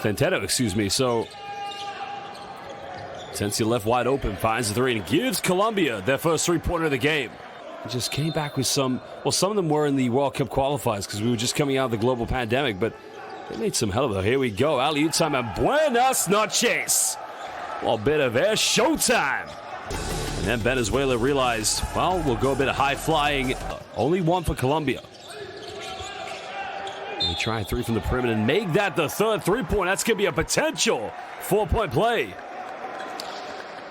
Centeno, excuse me. So Atencia left wide open, finds the three, and gives Colombia their first three-pointer of the game. Just came back with some of them were in the World Cup qualifiers because we were just coming out of the global pandemic, but they made some hell of it. Here we go. Alley-oop time and buenas noches. A bit of air showtime. And then Venezuela realized, well, we'll go a bit of high flying. Only one for Colombia. They try a three from the perimeter and make that the third three-point. That's going to be a potential 4-point play.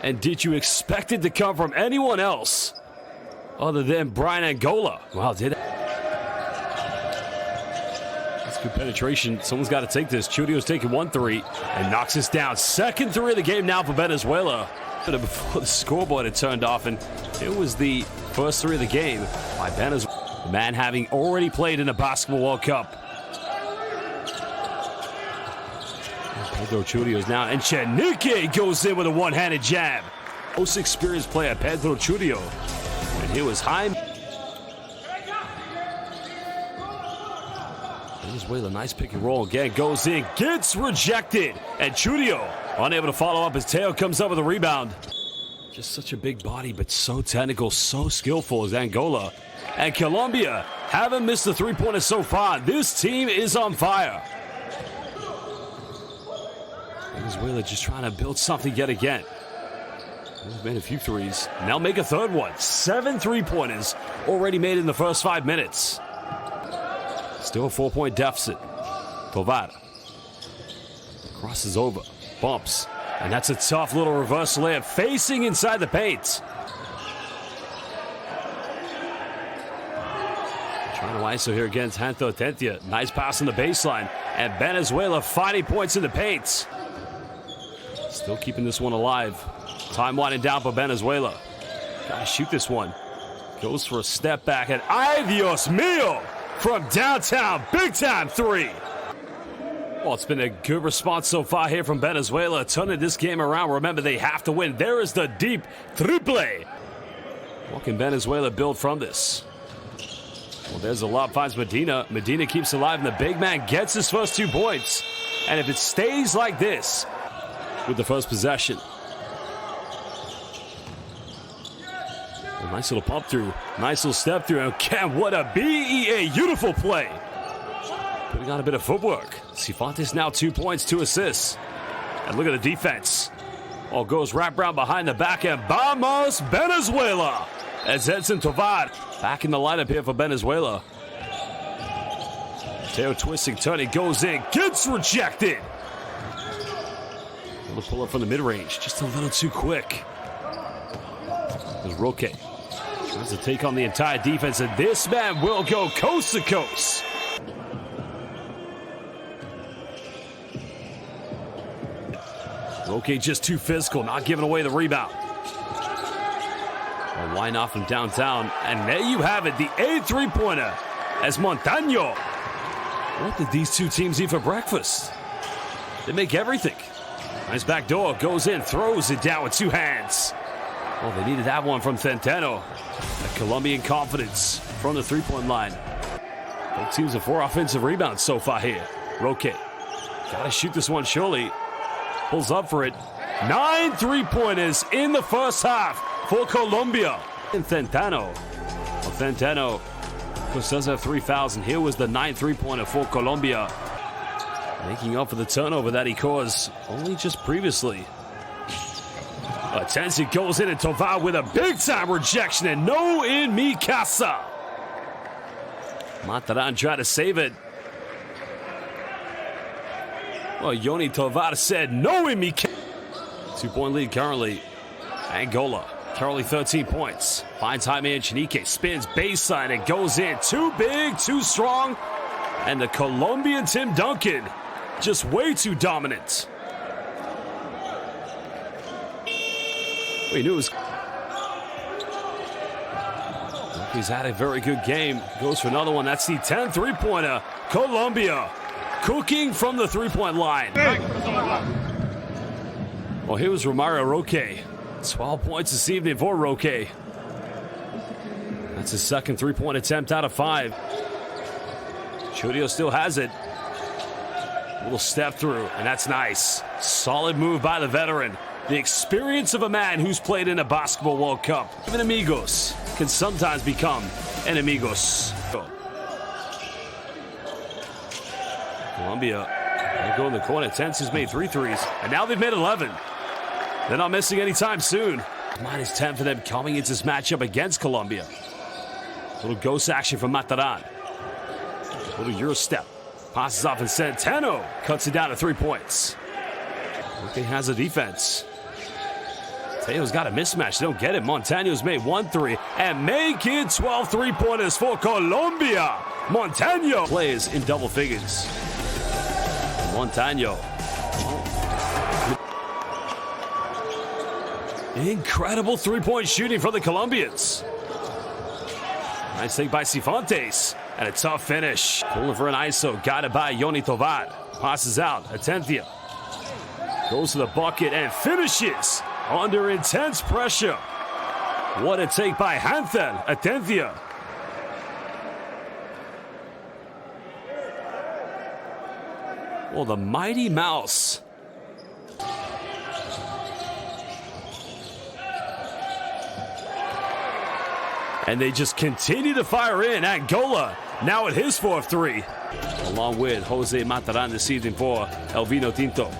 And did you expect it to come from anyone else other than Brian Angola? Wow, did it? That's good penetration. Someone's got to take this. Chudio's taking 1-3 and knocks us down. Second three of the game now for Venezuela. Before the scoreboard had turned off, and it was the first three of the game by Venezuela. The man having already played in the Basketball World Cup. Pedro Chudio's now, and Chenique goes in with a one-handed jab. Most experienced player, Pedro Chudio. And here was Jaime. Venezuela, nice pick and roll again, goes in, gets rejected, and Chudio unable to follow up. His tail comes up with a rebound. Just such a big body, but so technical, so skillful as Angola. And Colombia haven't missed the three-pointer so far. This team is on fire. Venezuela just trying to build something yet again. They've made a few threes. Now make a third one. 7 three-pointers already made in the first 5 minutes. Still a 4-point deficit. Tovar crosses over, bumps, and that's a tough little reverse layup facing inside the paint. Trying to ISO here against Hanto Atencia. Nice pass on the baseline, and Venezuela finding points in the paint. Still keeping this one alive. Time winding down for Venezuela. Gotta shoot this one. Goes for a step back, and ay Dios mío! From downtown, big time three. Well, it's been a good response so far here from Venezuela. Turning this game around. Remember, they have to win. There is the deep triple. What can Venezuela build from this? Well, there's a lob, finds Medina. Medina keeps alive, and the big man gets his first 2 points. And if it stays like this with the first possession. A nice little pump through. Nice little step through. And Cam, what a BEA. Beautiful play. Putting on a bit of footwork. Cifuentes now 2 points, 2 assists. And look at the defense. All goes wrap around behind the back end. Vamos, Venezuela. As Edson Tovar back in the lineup here for Venezuela. Teo twisting, turning, goes in, gets rejected. A little pull up from the mid-range, just a little too quick. There's Roque. Tries to take on the entire defense, and this man will go coast to coast. Roque just too physical, not giving away the rebound. A line off from downtown, and there you have it, the 8th three-pointer as Montaño. What did these two teams eat for breakfast? They make everything. Nice back door, goes in, throws it down with 2 hands. Oh, they needed that one from Centeno. A Colombian confidence from the three-point line. Both teams have 4 offensive rebounds so far here. Roque, gotta shoot this one surely. Pulls up for it. 9 three-pointers in the first half for Colombia. And Centeno. Well, Centeno, of course, does have 3 fouls, and here was the 9th three-pointer for Colombia. Making up for the turnover that he caused only just previously. Atencia goes in, and Tovar with a big-time rejection, and no in mi casa. Mataran tried to save it. Well, Yoni Tovar said no in mi casa. 2-point lead currently. Angola, currently 13 points. Finds Jaime and Chenique, spins baseline, and goes in. Too big, too strong. And the Colombian Tim Duncan, just way too dominant. We knew it was. He's had a very good game. Goes for another one. That's the 10th three-pointer. Colombia cooking from the three-point line. Well, here was Romario Roque. 12 points this evening for Roque. That's his second three-point attempt out of 5. Chudio still has it. Little step through, and that's nice. Solid move by the veteran. The experience of a man who's played in a Basketball World Cup. Even amigos can sometimes become enemigos. Colombia, they go in the corner. Tensi's made 3 threes, and now they've made 11. They're not missing any time soon. Minus 10 for them coming into this matchup against Colombia. Little ghost action from Mataran. Little Euro step. Passes off and Centeno cuts it down to 3 points. Roque has a defense. Teo's got a mismatch. They don't get it. Montaño's made 1 3 and making 12 3-pointers for Colombia. Montaño plays in double figures. Montaño. Incredible 3-point shooting for the Colombians. Nice take by Cifuentes. And a tough finish. Pulling for an ISO. Got it by Yoni Tovar. Passes out. Atenthia. Goes to the bucket and finishes under intense pressure. What a take by Hanthel. Atenthia. Well, the mighty mouse. And they just continue to fire in. Angola now at his 4th 3. Along with Jose Mataran this evening for El Vino Tinto.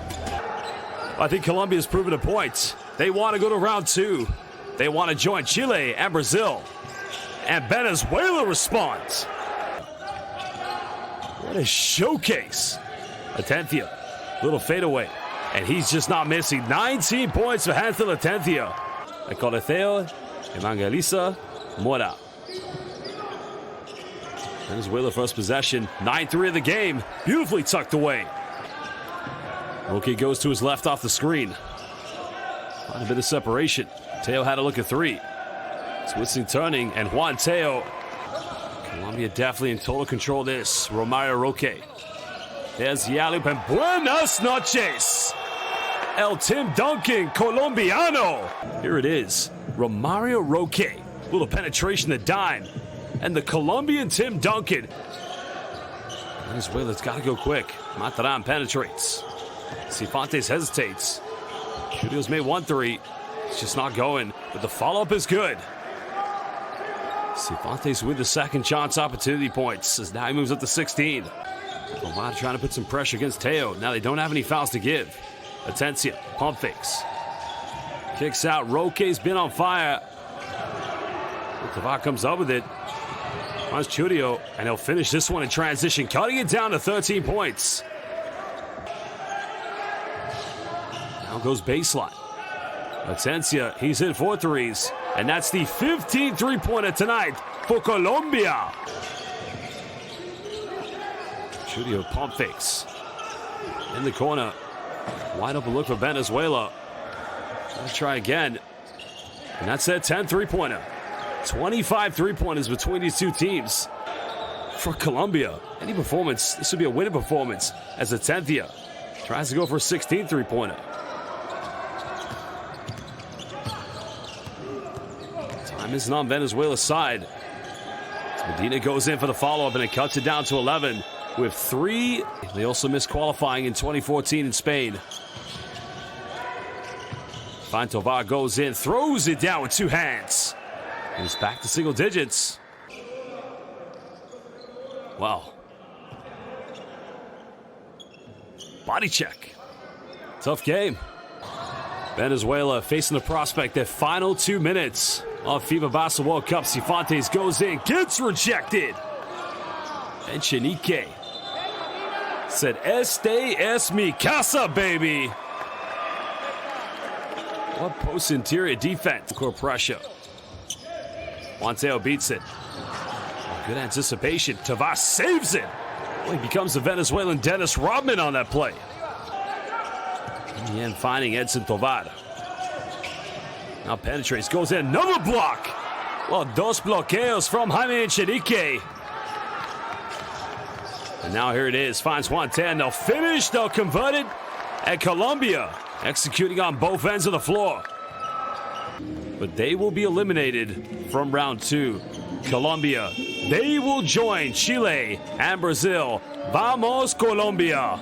I think Colombia's proven a point. They want to go to round 2. They want to join Chile and Brazil. And Venezuela responds. What a showcase. Atenthia, little fadeaway. And he's just not missing. 19 points for Hanthel Atenthia. Ecoleteo, Evangelista, Mora. Venezuela first possession. 9-3 of the game. Beautifully tucked away. Roque goes to his left off the screen. Find a bit of separation. Teo had a look at 3. Twisting, turning, and Juan Teo. Colombia definitely in total control of this. Romario Roque. There's Yalup and buenas noches. El Tim Duncan Colombiano. Here it is. Romario Roque. Little penetration to dime. And the Colombian Tim Duncan. Venezuela's got to go quick. Mataran penetrates. Cifuentes hesitates. Chudio's made 1 3. It's just not going, but the follow-up is good. Cifuentes with the second chance opportunity points as now he moves up to 16. Tovar trying to put some pressure against Teo. Now they don't have any fouls to give. Atencia, pump fakes. Kicks out. Roque's been on fire. Tovar comes up with it. Finds Chudio, and he'll finish this one in transition, cutting it down to 13 points. Now goes baseline. Atencia, he's hit 4 threes, and that's the 15th three-pointer tonight for Colombia. Chudio pump fakes. In the corner. Wide open look for Venezuela. Let's try again. And that's a 10 three-pointer. 25 three-pointers between these two teams. For Colombia, any performance, this would be a winning performance as Atenthia tries to go for a 16 three-pointer. Time isn't on Venezuela's side. Medina goes in for the follow-up and it cuts it down to 11 with 3. They also missed qualifying in 2014 in Spain. Fine Tovar goes in, throws it down with 2 hands. And it's back to single digits. Wow. Body check. Tough game. Venezuela facing the prospect their final 2 minutes of FIBA Basketball World Cup. Cifuentes goes in, gets rejected. And Chenique said, "Este es mi casa, baby." What post-interior defense. Core pressure. Monteo beats it. Good anticipation. Tavas saves it. Well, he becomes the Venezuelan Dennis Rodman on that play. In the end, finding Edson Tovar. Now penetrates, goes in, another block. Well, 2 bloqueos from Jaime Chenique. And now here it is, finds Juan Tan. They'll finish, they'll convert it. And Colombia executing on both ends of the floor. But they will be eliminated from round 2. Colombia, they will join Chile and Brazil. Vamos, Colombia!